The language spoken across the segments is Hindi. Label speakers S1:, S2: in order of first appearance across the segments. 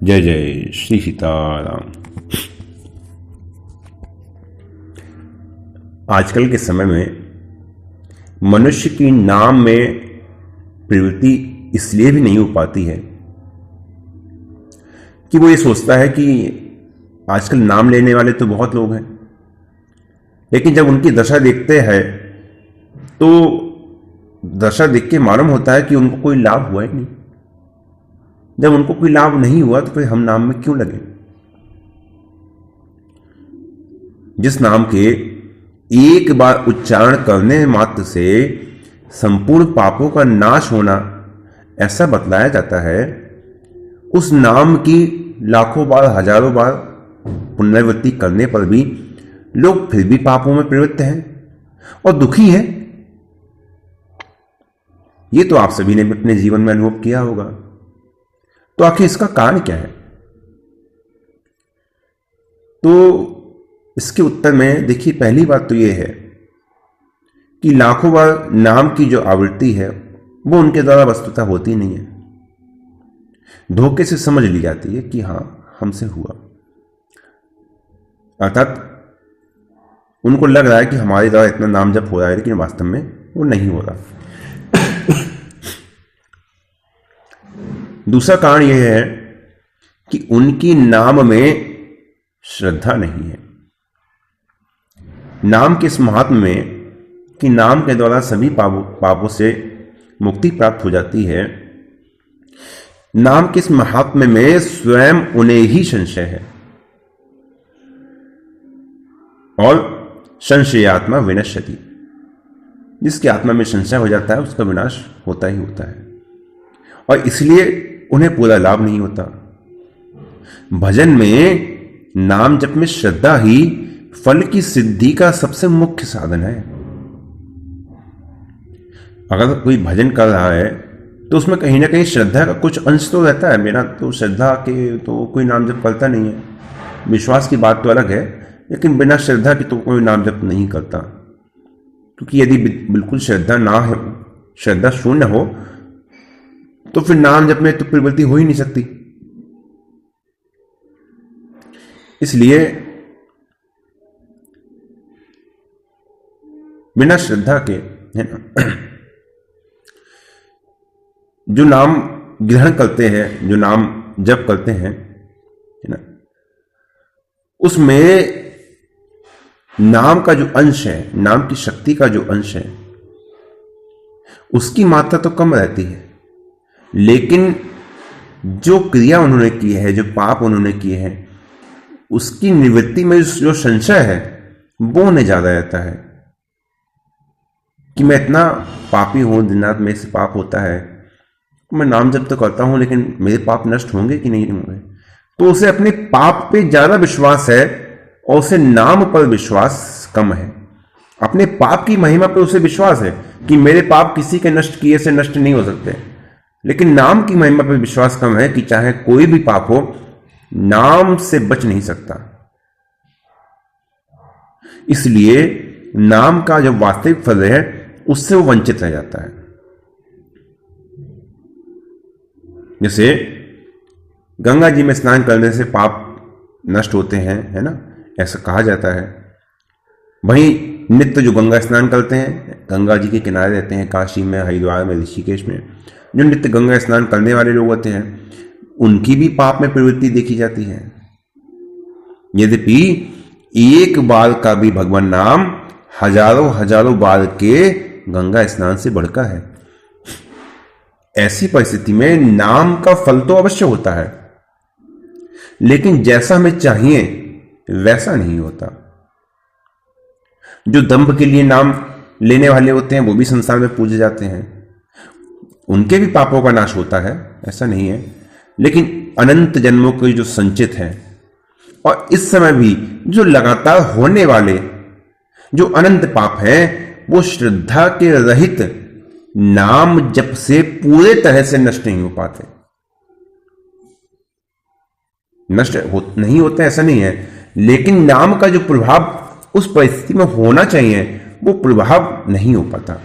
S1: जय जय श्री सीताराम। आजकल के समय में मनुष्य की नाम में प्रवृत्ति इसलिए भी नहीं हो पाती है कि वो ये सोचता है कि आजकल नाम लेने वाले तो बहुत लोग हैं, लेकिन जब उनकी दशा देखते हैं तो दशा देख के मालूम होता है कि उनको कोई लाभ हुआ ही नहीं। जब उनको कोई लाभ नहीं हुआ तो फिर हम नाम में क्यों लगे? जिस नाम के एक बार उच्चारण करने मात्र से संपूर्ण पापों का नाश होना ऐसा बतलाया जाता है, उस नाम की लाखों बार हजारों बार पुनरावृत्ति करने पर भी लोग फिर भी पापों में प्रवृत्त हैं और दुखी हैं। ये तो आप सभी ने अपने जीवन में अनुभव किया होगा। तो आखिर इसका कारण क्या है? तो इसके उत्तर में देखिए, पहली बात तो यह है कि लाखों बार नाम की जो आवृत्ति है वो उनके द्वारा वस्तुतः होती नहीं है, धोखे से समझ ली जाती है कि हां हमसे हुआ। अर्थात उनको लग रहा है कि हमारे द्वारा इतना नाम जप हो रहा है, लेकिन वास्तव में वो नहीं हो रहा। दूसरा कारण यह है कि उनकी नाम में श्रद्धा नहीं है। नाम के इस महात्म में कि नाम के द्वारा सभी पापों से मुक्ति प्राप्त हो जाती है, नाम के इस महात्म्य में स्वयं उन्हें ही संशय है। और संशयात्मा विनश्यति, जिसकी आत्मा में संशय हो जाता है उसका विनाश होता ही होता है, और इसलिए उन्हें पूरा लाभ नहीं होता। भजन में नाम जप में श्रद्धा ही फल की सिद्धि का सबसे मुख्य साधन है। अगर कोई भजन कर रहा है तो उसमें कहीं ना कहीं श्रद्धा का कुछ अंश तो रहता है। मेरा तो श्रद्धा के तो कोई नाम जप करता नहीं है, विश्वास की बात तो अलग है, लेकिन बिना श्रद्धा की तो कोई नाम जप नहीं करता। क्योंकि यदि बिल्कुल श्रद्धा ना हो, श्रद्धा शून्य हो, तो फिर नाम जप में तो प्रवृत्ति हो ही नहीं सकती। इसलिए बिना श्रद्धा के, है ना, जो नाम ग्रहण करते हैं, जो नाम जप करते हैं, है ना, उसमें नाम का जो अंश है, नाम की शक्ति का जो अंश है, उसकी मात्रा तो कम रहती है, लेकिन जो क्रिया उन्होंने की है, जो पाप उन्होंने किए हैं, उसकी निवृत्ति में जो संशय है वो उन्हें ज्यादा रहता है कि मैं इतना पापी हूं, दिन रात मेरे से पाप होता है, मैं नाम जप तो करता हूं, लेकिन मेरे पाप नष्ट होंगे कि नहीं होंगे। तो उसे अपने पाप पे ज्यादा विश्वास है और उसे नाम पर विश्वास कम है। अपने पाप की महिमा पर उसे विश्वास है कि मेरे पाप किसी के नष्ट किए से नष्ट नहीं हो सकते, लेकिन नाम की महिमा पर विश्वास कम है कि चाहे कोई भी पाप हो, नाम से बच नहीं सकता। इसलिए नाम का जो वास्तविक फल है उससे वो वंचित रह जाता है। जैसे गंगा जी में स्नान करने से पाप नष्ट होते हैं, है ना, ऐसा कहा जाता है। वहीं नित्य जो गंगा स्नान करते हैं, गंगा जी के किनारे रहते हैं, काशी में, हरिद्वार में, ऋषिकेश में, जो नित्य गंगा स्नान करने वाले लोग होते हैं, उनकी भी पाप में प्रवृत्ति देखी जाती है। यद्यपि एक बार का भी भगवान नाम हजारों हजारों बार के गंगा स्नान से बढ़कर है। ऐसी परिस्थिति में नाम का फल तो अवश्य होता है, लेकिन जैसा हमें चाहिए वैसा नहीं होता। जो दंभ के लिए नाम लेने वाले होते हैं वो भी संसार में पूजे जाते हैं, उनके भी पापों का नाश होता है, ऐसा नहीं है, लेकिन अनंत जन्मों के जो संचित हैं और इस समय भी जो लगातार होने वाले जो अनंत पाप हैं, वो श्रद्धा के रहित नाम जप से पूरे तरह से नष्ट नहीं हो पाते। नष्ट नहीं होते ऐसा नहीं है, लेकिन नाम का जो प्रभाव उस परिस्थिति में होना चाहिए वो प्रभाव नहीं हो पाता।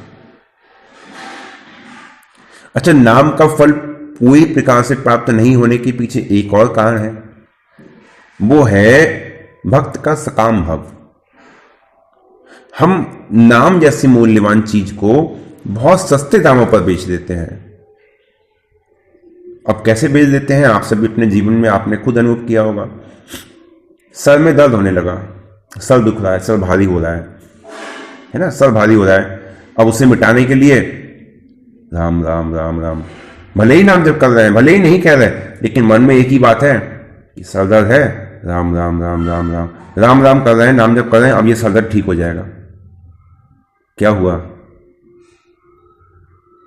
S1: अच्छा, नाम का फल पूरी प्रकार से प्राप्त नहीं होने के पीछे एक और कारण है, वो है भक्त का सकाम भाव। हम नाम जैसी मूल्यवान चीज को बहुत सस्ते दामों पर बेच देते हैं। अब कैसे बेच देते हैं, आप सभी अपने जीवन में आपने खुद अनुभव किया होगा। सर में दर्द होने लगा, सर दुख रहा है, सर भारी हो रहा है ना, सर भारी हो रहा है। अब उसे मिटाने के लिए राम राम राम राम, भले ही नाम जप कर रहे हैं, भले ही नहीं कह रहे, लेकिन मन में एक ही बात है कि सर दर्द है, राम राम राम राम राम राम राम कर रहे हैं, नाम जप कर रहे हैं, अब ये सर दर्द ठीक हो जाएगा। क्या हुआ?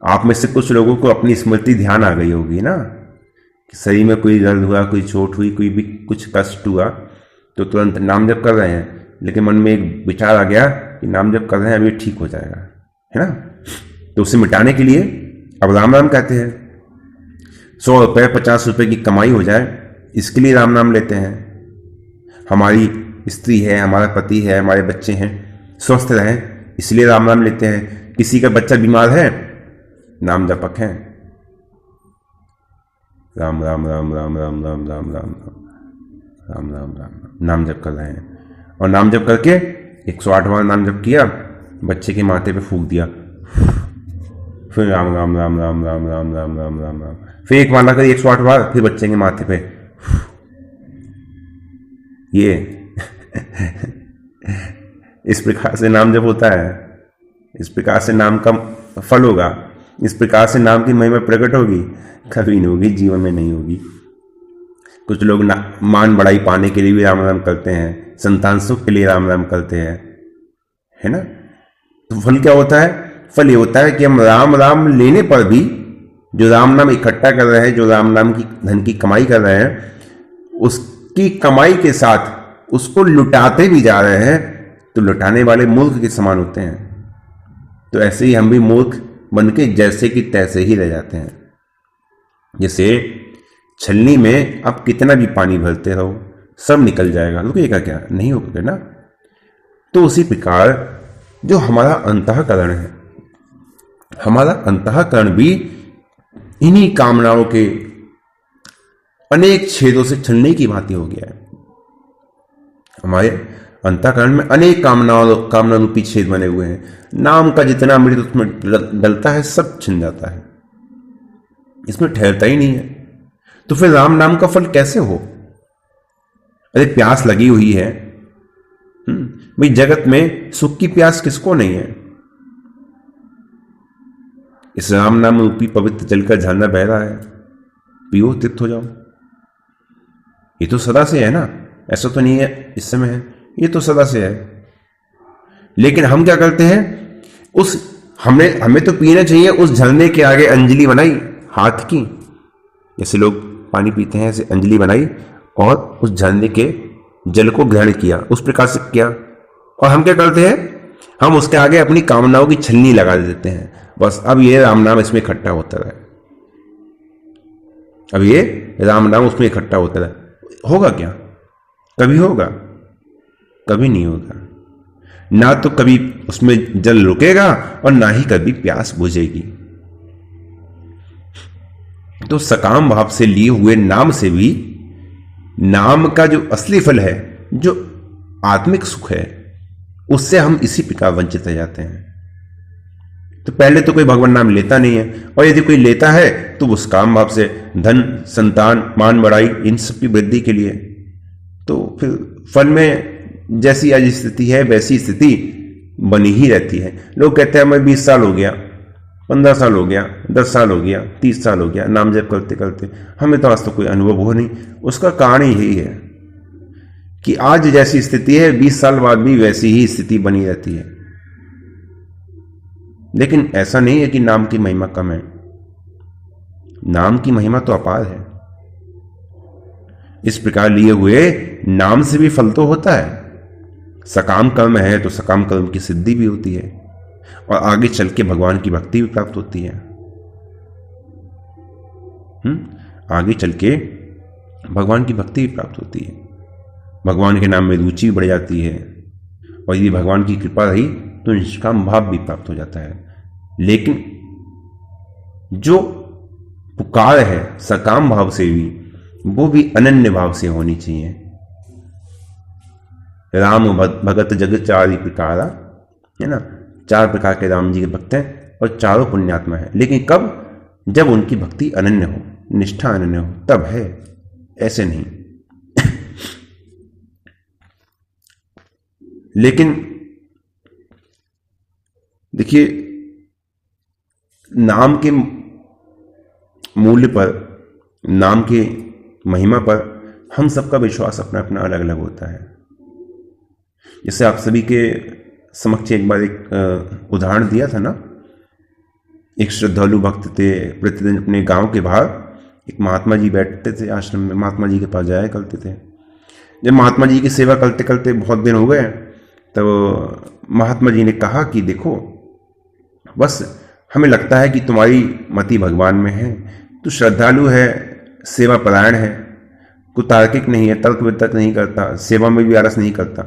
S1: आप में से कुछ लोगों को अपनी स्मृति ध्यान आ गई होगी ना, कि शरीर में कोई दर्द हुआ, कोई चोट हुई, कोई भी कुछ कष्ट हुआ, तो तुरंत नाम जप कर रहे हैं, लेकिन मन में एक विचार आ गया कि नाम जप कर रहे हैं, अभी ठीक हो जाएगा, है ना। तो उसे मिटाने के लिए अब राम राम कहते हैं। 100 रुपये 50 रुपये की कमाई हो जाए, इसके लिए राम नाम लेते हैं। हमारी स्त्री है, हमारा पति है, हमारे बच्चे हैं, स्वस्थ रहें, इसलिए राम नाम लेते हैं। किसी का बच्चा बीमार है, नाम जपक है, राम राम राम राम राम राम राम राम राम राम राम नाम जप कर रहे हैं। और नाम जप करके 108 बार नाम जप किया, बच्चे के माथे पे फूंक दिया, फिर राम राम राम राम राम राम राम राम राम राम, फिर एक माला करी 108 बार, फिर बच्चे के माथे पे ये इस प्रकार से नाम जप होता है, इस प्रकार से नाम का फल होगा, इस प्रकार से नाम की महिमा प्रकट होगी। कभी नहीं होगी, जीवन में नहीं होगी। कुछ लोग मान बढ़ाई पाने के लिए भी राम राम करते हैं, संतान सुख के लिए राम राम करते हैं, है ना। तो फल क्या होता है? फल ये होता है कि हम राम राम लेने पर भी जो राम नाम इकट्ठा कर रहे हैं, जो राम नाम की धन की कमाई कर रहे हैं, उसकी कमाई के साथ उसको लुटाते भी जा रहे हैं, तो लुटाने वाले मूर्ख के समान होते हैं। तो ऐसे ही हम भी मूर्ख बन के जैसे कि तैसे ही रह जाते हैं। जैसे छलनी में आप कितना भी पानी भरते रहो, सब निकल जाएगा, रुकेगा क्या? नहीं होगा ना। तो उसी प्रकार जो हमारा अंतःकरण है, हमारा अंतःकरण भी इन्हीं कामनाओं के अनेक छेदों से छलनी की भांति हो गया है। हमारे अंतःकरण में अनेक कामना रूपी छेद बने हुए हैं। नाम का जितना अमृत उसमें डलता है, सब छिन जाता है, इसमें ठहरता ही नहीं है। तो फिर राम नाम का फल कैसे हो? अरे प्यास लगी हुई है भाई, जगत में सुख की प्यास किसको नहीं है। इस राम नाम रूपी पवित्र जल का झरना बह रहा है, पियो, तृप्त हो जाओ। ये तो सदा से है ना, ऐसा तो नहीं है इस समय है, ये तो सदा से है। लेकिन हम क्या करते हैं, हमें तो पीना चाहिए उस झरने के आगे अंजलि बनाई हाथ की, जैसे लोग पानी पीते हैं, ऐसे अंजलि बनाई और उस झरने के जल को ग्रहण किया, उस प्रकार से किया। और हम क्या करते हैं, हम उसके आगे अपनी कामनाओं की छलनी लगा देते हैं। बस अब ये राम नाम इसमें इकट्ठा होता रहे, अब ये राम नाम उसमें इकट्ठा होता रहे। होगा क्या? कभी होगा? कभी नहीं होगा। ना तो कभी उसमें जल रुकेगा और ना ही कभी प्यास बुझेगी। तो सकाम भाव से लिए हुए नाम से भी, नाम का जो असली फल है, जो आत्मिक सुख है, उससे हम इसी प्रकार वंचित रह जाते हैं। तो पहले तो कोई भगवान नाम लेता नहीं है, और यदि कोई लेता है तो उस काम भाव से धन, संतान, मान बढ़ाई, इन सब की वृद्धि के लिए, तो फिर फल में जैसी आज स्थिति है वैसी स्थिति बनी ही रहती है। लोग कहते हैं मैं 20 साल हो गया, 15 साल हो गया, 10 साल हो गया, 30 साल हो गया नाम जप करते करते, हमें तो आज तो कोई अनुभव हो नहीं। उसका कारण यही है कि आज जैसी स्थिति है 20 साल बाद भी वैसी ही स्थिति बनी रहती है। लेकिन ऐसा नहीं है कि नाम की महिमा कम है, नाम की महिमा तो अपार है। इस प्रकार लिए हुए नाम से भी फल तो होता है। सकाम कर्म है तो सकाम कर्म की सिद्धि भी होती है, और आगे चल के भगवान की भक्ति भी प्राप्त होती है। आगे चल के भगवान की भक्ति भी प्राप्त होती है, भगवान के नाम में रुचि बढ़ जाती है, और यदि भगवान की कृपा रही तो निष्काम भाव भी प्राप्त हो जाता है। लेकिन जो पुकार है सकाम भाव से भी, वो भी अनन्य भाव से होनी चाहिए। राम भगत जगत चारि प्रकारा, है ना, 4 प्रकार के राम जी के भक्त हैं और चारों पुण्यात्मा है। लेकिन कब? जब उनकी भक्ति अनन्य हो, निष्ठा अनन्य हो, तब है, ऐसे नहीं। लेकिन देखिए, नाम के मूल्य पर, नाम के महिमा पर हम सबका विश्वास अपना अपना अलग अलग होता है। जैसे आप सभी के समक्ष एक बार एक उदाहरण दिया था ना, एक श्रद्धालु भक्त थे, प्रतिदिन अपने गांव के बाहर एक महात्मा जी बैठते थे आश्रम में, महात्मा जी के पास जाया करते थे। जब महात्मा जी की सेवा करते करते बहुत दिन हो गए, तो महात्मा जी ने कहा कि देखो, बस हमें लगता है कि तुम्हारी मति भगवान में है, तू श्रद्धालु है, सेवा परायण है, कुतार्किक नहीं है, तर्क वितर्क नहीं करता, सेवा में भी आलस नहीं करता,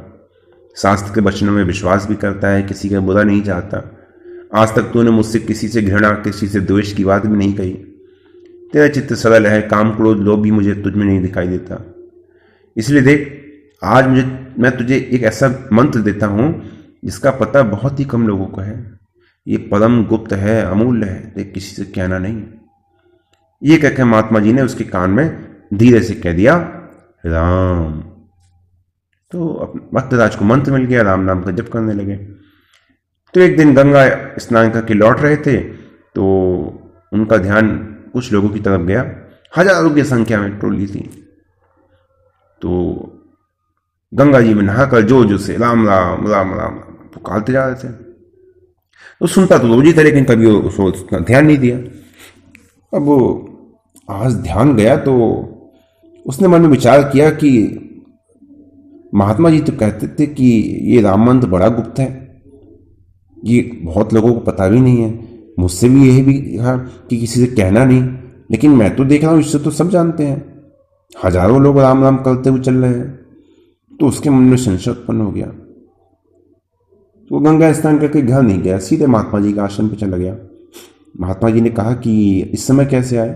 S1: शास्त्र के वचनों में विश्वास भी करता है, किसी का बुरा नहीं चाहता, आज तक तूने मुझसे किसी से घृणा, किसी से द्वेष की बात भी नहीं कही, तेरा चित्त सरल है, काम क्रोध लोभ भी मुझे तुझ में नहीं दिखाई देता। इसलिए देख, आज मैं तुझे एक ऐसा मंत्र देता हूं जिसका पता बहुत ही कम लोगों को है, ये परम गुप्त है, अमूल्य है, देख किसी से कहना नहीं। ये कहकर महात्मा जी ने उसके कान में धीरे से कह दिया राम। तो भक्तराज को मंत्र मिल गया, राम नाम का जप करने लगे। तो एक दिन गंगा स्नान करके लौट रहे थे, तो उनका ध्यान कुछ लोगों की तरफ गया, हजारों की संख्या में टोली थी। तो गंगा जी में नहाकर जो से राम राम राम राम पुकारते जा रहे थे। तो सुनता तो रोज ही था, लेकिन कभी उसका ध्यान नहीं दिया। अब वो आज ध्यान गया तो उसने मन में विचार किया कि महात्मा जी तो कहते थे कि ये राम मंत्र बड़ा गुप्त है, ये बहुत लोगों को पता भी नहीं है, मुझसे भी यही भी कहा कि किसी से कहना नहीं, लेकिन मैं तो देख रहा हूँ इससे तो सब जानते हैं, हजारों लोग राम राम करते हुए चल रहे हैं। तो उसके मन में संशय उत्पन्न हो गया। तो गंगा स्नान करके घर नहीं गया, सीधे महात्मा जी के आश्रम पे चला गया। महात्मा जी ने कहा कि इस समय कैसे आए?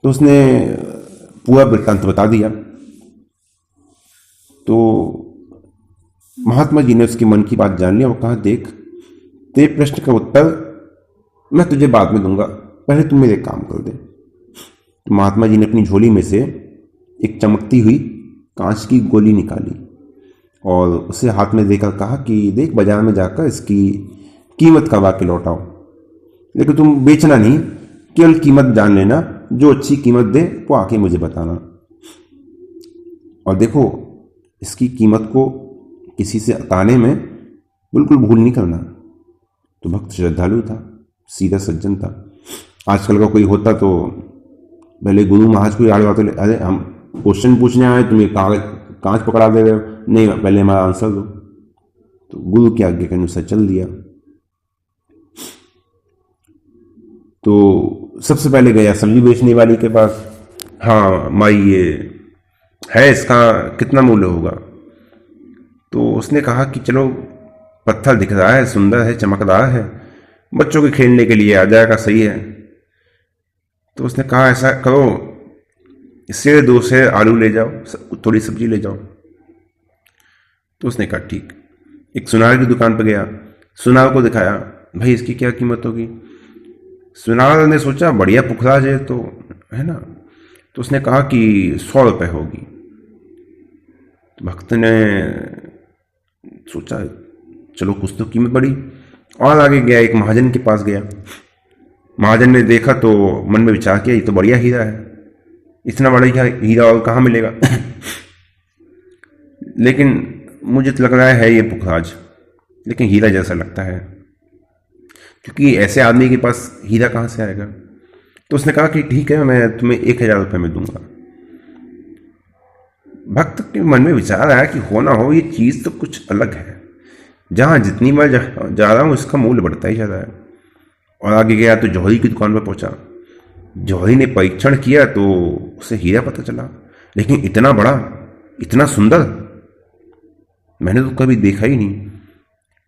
S1: तो उसने पूरा वृत्तांत बता दिया। तो महात्मा जी ने उसके मन की बात जान लिया और कहा, देख, तेरे प्रश्न का उत्तर मैं तुझे बाद में दूंगा, पहले तुम मेरे काम कर दे। तो महात्मा जी ने अपनी झोली में से एक चमकती हुई कांच की गोली निकाली और उसे हाथ में देकर कहा कि देख, बाजार में जाकर इसकी कीमत करवा के लौटाओ, लेकिन तुम बेचना नहीं, केवल कीमत जान लेना, जो अच्छी कीमत दे वो आके मुझे बताना। और देखो, इसकी कीमत को किसी से अताने में बिल्कुल भूल नहीं करना। तो भक्त श्रद्धालु था, सीधा सज्जन था। आजकल का कोई होता तो पहले गुरु महाराज को याद आते, अरे हम क्वेश्चन पूछने आए, तुम्हें कांच पकड़ा दे रहे हो, नहीं पहले हमारा आंसर दो। तो गुरु की आज्ञा के अनुसार चल दिया। तो सबसे पहले गया सब्जी बेचने वाली के पास। हाँ माई, ये है, इसका कितना मूल्य होगा? तो उसने कहा कि चलो, पत्थर दिख रहा है, सुंदर है, चमक रहा है, बच्चों के खेलने के लिए आ जाएगा, सही है। तो उसने कहा ऐसा करो, इससे 2 से आलू ले जाओ, थोड़ी सब्जी ले जाओ। तो उसने कहा ठीक। एक सुनार की दुकान पर गया, सुनार को दिखाया, भाई इसकी क्या कीमत होगी? सुनार ने सोचा बढ़िया पुखराज है तो, है ना, तो उसने कहा कि 100 रुपये होगी। तो भक्त ने सोचा चलो कुछ तो कीमत बढ़ी, और आगे गया, एक महाजन के पास गया। महाजन ने देखा तो मन में विचार किया, ये तो बढ़िया हीरा है, इतना बड़ा हीरा और कहाँ मिलेगा? लेकिन मुझे तो लग रहा है ये पुखराज, लेकिन हीरा जैसा लगता है, क्योंकि ऐसे आदमी के पास हीरा कहाँ से आएगा? तो उसने कहा कि ठीक है, मैं तुम्हें 1000 रुपये में दूंगा। भक्त के मन में विचार आया कि हो ना हो, ये चीज़ तो कुछ अलग है, जहाँ जितनी बार जा रहा हूँ इसका मूल्य बढ़ता ही जा रहा है। और आगे गया तो जौहरी की दुकान पर पहुंचा। जौहरी ने परीक्षण किया तो उसे हीरा पता चला, लेकिन इतना बड़ा, इतना सुंदर मैंने तो कभी देखा ही नहीं।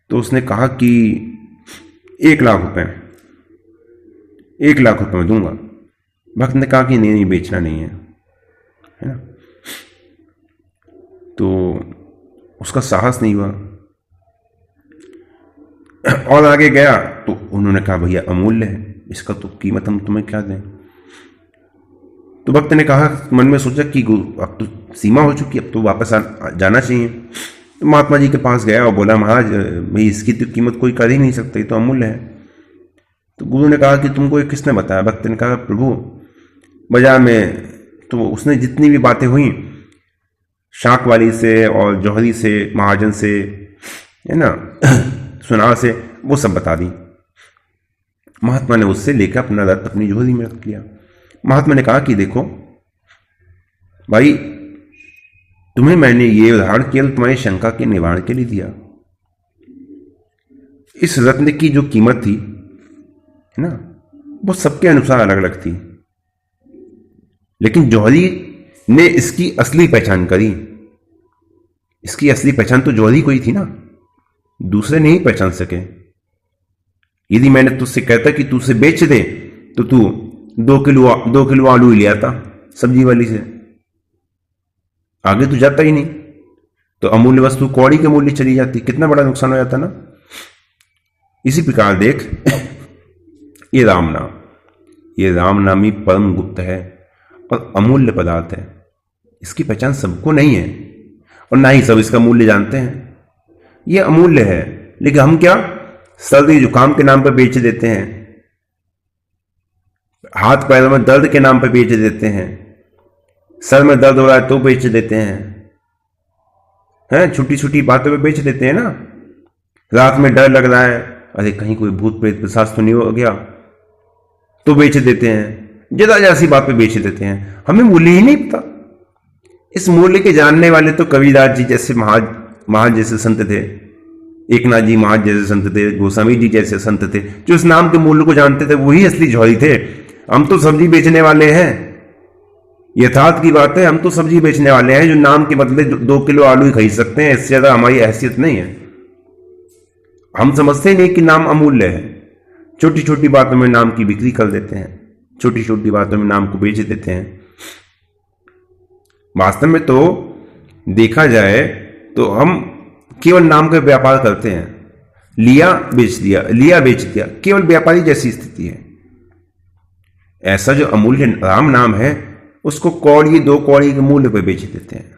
S1: तो उसने कहा कि 1 लाख रुपए, 1 लाख रुपए में दूंगा। भक्त ने कहा कि नहीं नहीं बेचना नहीं है ना। तो उसका साहस नहीं हुआ और आगे गया तो उन्होंने कहा भैया अमूल्य है, इसका तो कीमत हम तुम्हें क्या दें। तो भक्त ने कहा, मन में सोचा कि अब तो सीमा हो चुकी, अब तो वापस जाना चाहिए। तो महात्मा जी के पास गया और बोला, महाराज भाई इसकी तो कीमत कोई कर ही नहीं सकता, ये तो अमूल्य है। तो गुरु ने कहा कि तुमको ये किसने बताया। भक्त ने कहा, प्रभु बाजार में तो उसने जितनी भी बातें हुई शाक वाली से और जौहरी से, महाजन से, है ना, सुनार से, वो सब बता दी। महात्मा ने उससे लेकर अपना रथ अपनी झोली में रख लिया। महात्मा ने कहा कि देखो भाई, तुम्हें मैंने ये उदाहरण केवल तुम्हारी शंका के निवारण के लिए दिया। इस रत्न की जो कीमत थी, है ना, वो सबके अनुसार अलग अलग थी, लेकिन जौहरी ने इसकी असली पहचान करी। इसकी असली पहचान तो जौहरी को ही थी ना, दूसरे नहीं पहचान सके। यदि मैंने तुझसे कहता कि तू उसे बेच दे तो तू 2 किलो आलू ही ले आता सब्जी वाली से, आगे तो जाता ही नहीं। तो अमूल्य वस्तु कौड़ी के मूल्य चली जाती, कितना बड़ा नुकसान हो जाता ना। इसी प्रकार देख ये राम नाम ही परम गुप्त है और अमूल्य पदार्थ है। इसकी पहचान सबको नहीं है और ना ही सब इसका मूल्य जानते हैं। ये अमूल्य है, लेकिन हम क्या सर्दी जुकाम के नाम पर बेच देते हैं, हाथ पैरों में दर्द के नाम पर बेच देते हैं, सर में दर्द हो रहा है तो बेच देते हैं, छोटी छोटी बातों पे बेच देते हैं ना। रात में डर लग रहा है, अरे कहीं कोई भूत प्रेत पिशाच तो नहीं हो गया, तो बेच देते हैं। जरा जैसी बात पे बेच देते हैं, हमें मूल्य ही नहीं पता। इस मूल्य के जानने वाले तो कबीरदास जी जैसे महाज जैसे संत थे, एकनाथ जी महाज जैसे संत थे, गोस्वामी जी जैसे संत थे, जो इस नाम के मूल्य को जानते थे, वही असली जौहरी थे। हम तो सब्जी बेचने वाले हैं, यथार्थ की बात है, हम तो सब्जी बेचने वाले हैं जो नाम के बदले 2 किलो आलू ही खरीद सकते हैं, इससे ज्यादा हमारी हैसियत नहीं है। हम समझते नहीं कि नाम अमूल्य है, छोटी छोटी बातों में नाम की बिक्री कर देते हैं, छोटी छोटी बातों में नाम को बेच देते हैं। वास्तव में तो देखा जाए तो हम केवल नाम का व्यापार करते हैं, लिया बेच दिया, लिया बेच दिया, केवल व्यापारी जैसी स्थिति है। ऐसा जो अमूल्य राम नाम है उसको कौड़ी 2 कौड़ी के मूल्य पर बेच देते हैं।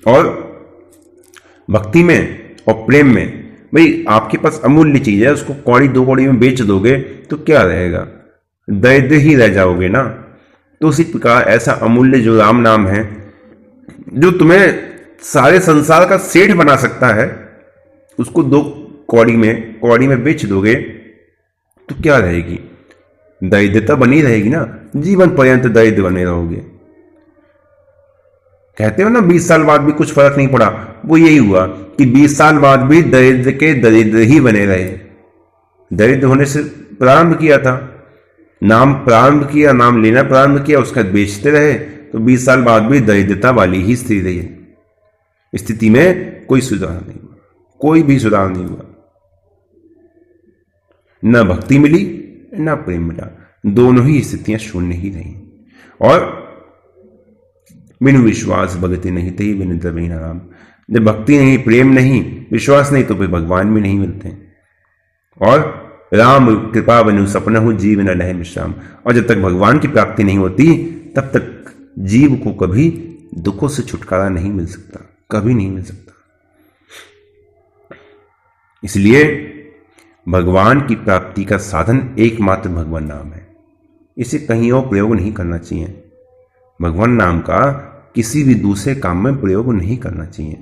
S1: और भक्ति में और प्रेम में, भाई आपके पास अमूल्य चीज है, उसको कौड़ी 2 कौड़ी में बेच दोगे तो क्या रहेगा, दरिद्र ही रह जाओगे ना। तो उसी प्रकार ऐसा अमूल्य जो राम नाम है, जो तुम्हें सारे संसार का सेठ बना सकता है, उसको 2 कौड़ी में बेच दोगे तो क्या रहेगी, दरिद्रता बनी रहेगी ना, जीवन पर्यंत दरिद्र बने रहोगे। कहते हो ना 20 साल बाद भी कुछ फर्क नहीं पड़ा, वो यही हुआ कि 20 साल बाद भी दरिद्र के दरिद्र ही बने रहे। दरिद्र होने से प्रारंभ किया था, नाम लेना प्रारंभ किया, उसका बेचते रहे, तो 20 साल बाद भी दरिद्रता वाली ही स्थिति रही। स्थिति में कोई सुधार नहीं हुआ, कोई भी सुधार नहीं हुआ। न भक्ति मिली न प्रेम मिला, दोनों ही स्थितियां शून्य ही रही। और बिनु विश्वास भगति नहीं थे, बिनु द्रविण राम। जब भक्ति नहीं, प्रेम नहीं, विश्वास नहीं, तो फिर भगवान भी नहीं मिलते। और राम कृपा बनु सपना हो जीव न लहे विश्राम। और जब तक भगवान की प्राप्ति नहीं होती तब तक जीव को कभी दुखों से छुटकारा नहीं मिल सकता, कभी नहीं मिल सकता। इसलिए भगवान की प्राप्ति का साधन एकमात्र भगवान नाम है, इसे कहीं और प्रयोग नहीं करना चाहिए। भगवान नाम का किसी भी दूसरे काम में प्रयोग नहीं करना चाहिए।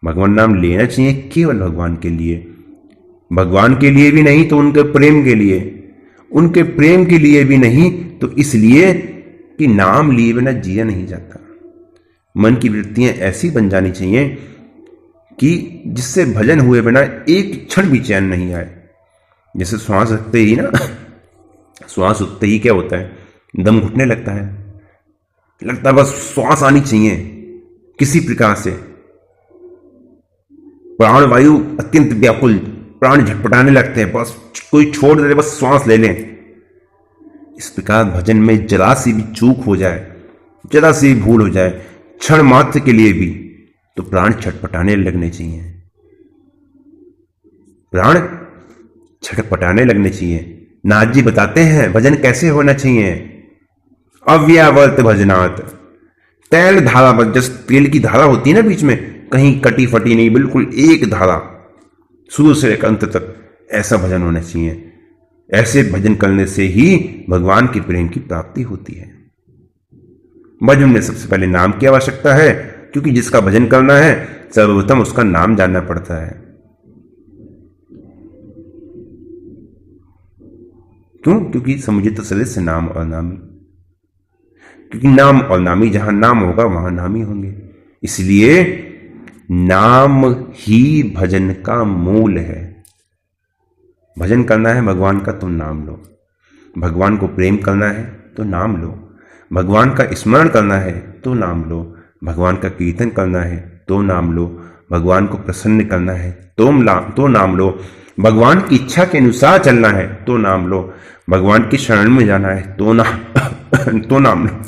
S1: भगवान नाम लेना चाहिए केवल भगवान के लिए, भगवान के लिए भी नहीं तो उनके प्रेम के लिए, उनके प्रेम के लिए भी नहीं तो इसलिए कि नाम लिए बिना जिया नहीं जाता। मन की वृत्तियां ऐसी बन जानी चाहिए कि जिससे भजन हुए बिना एक क्षण भी चैन नहीं आए। जैसे श्वास रखते ही ना, श्वास उठते ही क्या होता है, दम घुटने लगता है, बस श्वास आनी चाहिए किसी प्रकार से। प्राण वायु अत्यंत व्याकुल प्राण झटपटाने लगते हैं, बस कोई छोड़ दे, बस श्वास ले लें। इस प्रकार भजन में जरा सी भी चूक हो जाए, जरा सी भी भूल हो जाए, क्षण मात्र के लिए भी, तो प्राण छटपटाने लगने चाहिए, प्राण छटपटाने लगने चाहिए। नाथ जी बताते हैं भजन कैसे होना चाहिए। अव्यावर्त भजनात्, तैल धारा, जैसे तेल की धारा होती है ना बीच में, कहीं कटी फटी नहीं, बिल्कुल एक धारा शुरू से लेकर अंत तक, ऐसा भजन होना चाहिए। ऐसे भजन करने से ही भगवान के प्रेम की प्राप्ति होती है। भजन में सबसे पहले नाम की आवश्यकता है, क्योंकि जिसका भजन करना है सर्वप्रथम उसका नाम जानना पड़ता है। क्यों? क्योंकि समुचित सदस्य नाम और नामी, क्योंकि नाम और नामी, जहां नाम होगा वहां नामी होंगे। इसलिए नाम ही भजन का मूल है। भजन करना है भगवान का तो नाम लो, भगवान को प्रेम करना है तो नाम लो, भगवान का स्मरण करना है तो नाम लो, भगवान का कीर्तन करना है तो नाम लो, भगवान को प्रसन्न करना है तो नाम लो, भगवान की इच्छा के अनुसार चलना है तो नाम लो, भगवान की शरण में जाना है तो नाम लो।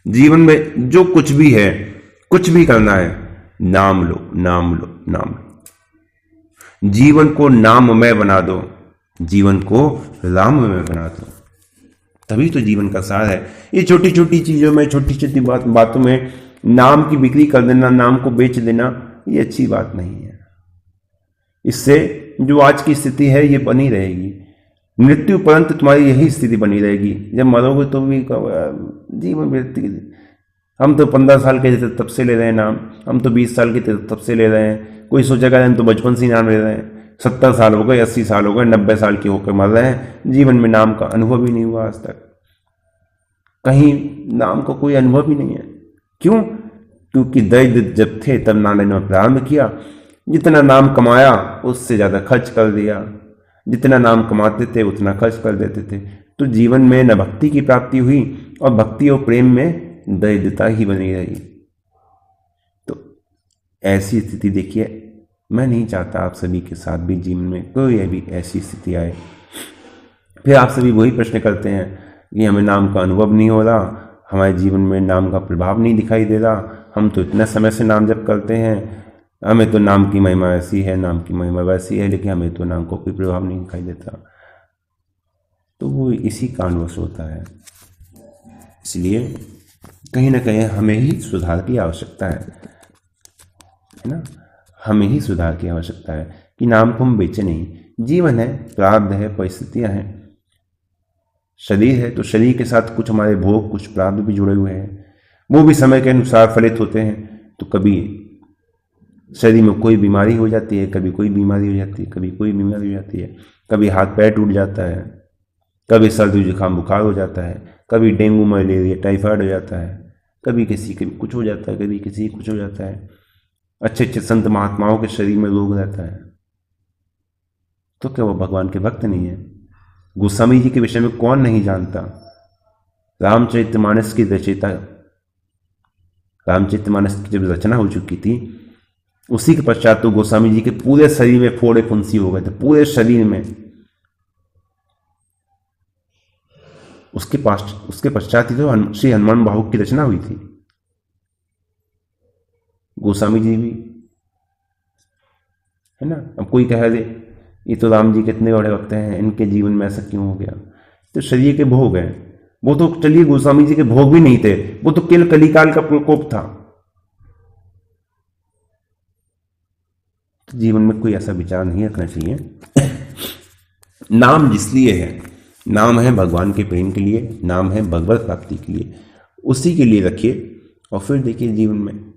S1: जीवन में जो कुछ भी है, कुछ भी करना है, नाम लो, नाम लो, नाम लो। जीवन को नाममय बना दो, जीवन को राममय बना दो, तभी तो जीवन का सार है। ये छोटी छोटी चीजों में, छोटी छोटी बातों में नाम की बिक्री कर देना, नाम को बेच देना, ये अच्छी बात नहीं है। इससे जो आज की स्थिति है ये बनी रहेगी, मृत्यु पर्यंत तुम्हारी यही स्थिति बनी रहेगी। जब मरोगे तो भी जीवन व्यक्ति, हम तो 15 साल के थे तब से ले रहे हैं नाम, हम तो 20 साल के थे तब से ले रहे हैं, कोई सोचेगा हम तो बचपन से ही नाम ले रहे हैं, 70 साल हो गए, 80 साल हो गए, 90 साल के होकर मर रहे हैं, जीवन में नाम का अनुभव ही नहीं हुआ आज तक, कहीं नाम का कोई अनुभव ही नहीं है। क्यों? क्योंकि दरिद्र जब थे तब नानक ने प्रारंभ किया, जितना नाम कमाया उससे ज्यादा खर्च कर दिया, जितना नाम कमाते थे उतना खर्च कर देते थे, तो जीवन में न भक्ति की प्राप्ति हुई और भक्ति और प्रेम में दरिद्रता ही बनी रही। तो ऐसी स्थिति देखिए, मैं नहीं चाहता आप सभी के साथ भी जीवन में कोई भी ऐसी स्थिति आए। फिर आप सभी वही प्रश्न करते हैं कि हमें नाम का अनुभव नहीं हो रहा, हमारे जीवन में नाम का प्रभाव नहीं दिखाई दे रहा, हम तो इतने समय से नाम जप करते हैं, हमें तो नाम की महिमा ऐसी है, नाम की महिमा वैसी है, लेकिन हमें तो नाम का कोई प्रभाव नहीं दिखाई देता। तो वो इसी कारणवश होता है। इसलिए कहीं ना कहीं हमें ही सुधार की आवश्यकता है ना, हमें ही सुधार की आवश्यकता है कि नाम को हम बेचे नहीं। जीवन है, प्रारब्ध है, परिस्थितियां हैं, शरीर है तो शरीर के साथ कुछ हमारे भोग, कुछ प्रारब्ध भी जुड़े हुए हैं, वो भी समय के अनुसार फलित होते हैं। तो कभी शरीर में कोई बीमारी हो जाती है, कभी कोई बीमारी हो जाती है, कभी कोई बीमारी हो जाती है, कभी हाथ पैर टूट जाता है, कभी सर्दी जुकाम बुखार हो जाता है, कभी डेंगू मलेरिया टाइफाइड हो जाता है, कभी किसी के कुछ हो जाता है, कभी किसी कुछ हो जाता है। अच्छे अच्छे संत महात्माओं के शरीर में रोग रहता है, तो क्या वो भगवान के भक्त नहीं है? गोस्वामी जी के विषय में कौन नहीं जानता? रामचरितमानस की रचयिता, रामचरितमानस की जब रचना हो चुकी थी उसी के पश्चात तो गोस्वामी जी के पूरे शरीर में फोड़े फुंसी हो गए थे, पूरे शरीर में। उसके पश्चात ही तो श्री हनुमान बाहु की रचना हुई थी। गोस्वामी जी भी है ना। अब कोई कह दे ये तो राम जी कितने बड़े भक्त हैं, इनके जीवन में ऐसा क्यों हो गया? तो शरीर के भोग हैं। वो तो चलिए गोस्वामी जी के भोग भी नहीं थे, वो तो केवल कलिकाल का प्रकोप था। तो जीवन में कोई ऐसा विचार नहीं रखना चाहिए। नाम जिसलिए है, नाम है भगवान के प्रेम के लिए, नाम है भगवत प्राप्ति के लिए, उसी के लिए रखिए। और फिर देखिए जीवन में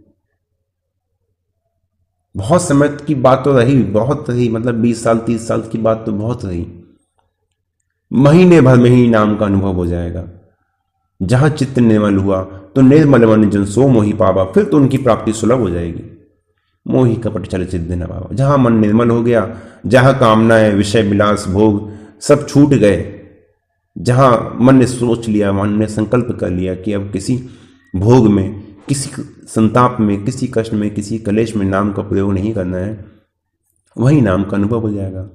S1: बहुत समय की बात तो रही, बहुत रही, मतलब 20 साल 30 साल की बात तो बहुत रही, महीने भर में ही नाम का अनुभव हो जाएगा। जहां चित्त निर्मल हुआ तो निर्मल मन जन सो मोहि पावा, फिर तो उनकी प्राप्ति सुलभ हो जाएगी। मोहि कपट चल चिद न पावा। जहां मन निर्मल हो गया, जहां कामनाएं विषय विलास भोग सब छूट गए, जहां मन ने सोच लिया, मन ने संकल्प कर लिया कि अब किसी भोग में, किसी संताप में, किसी कष्ट में, किसी कलेश में नाम का प्रयोग नहीं करना है, वही नाम का अनुभव हो जाएगा।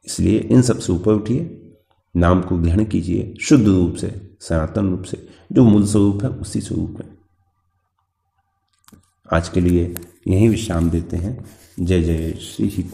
S1: इसलिए इन सब से ऊपर उठिए, नाम को ग्रहण कीजिए शुद्ध रूप से, सनातन रूप से, जो मूल स्वरूप है उसी स्वरूप में। आज के लिए यहीं विश्राम देते हैं। जय जय श्री सीता।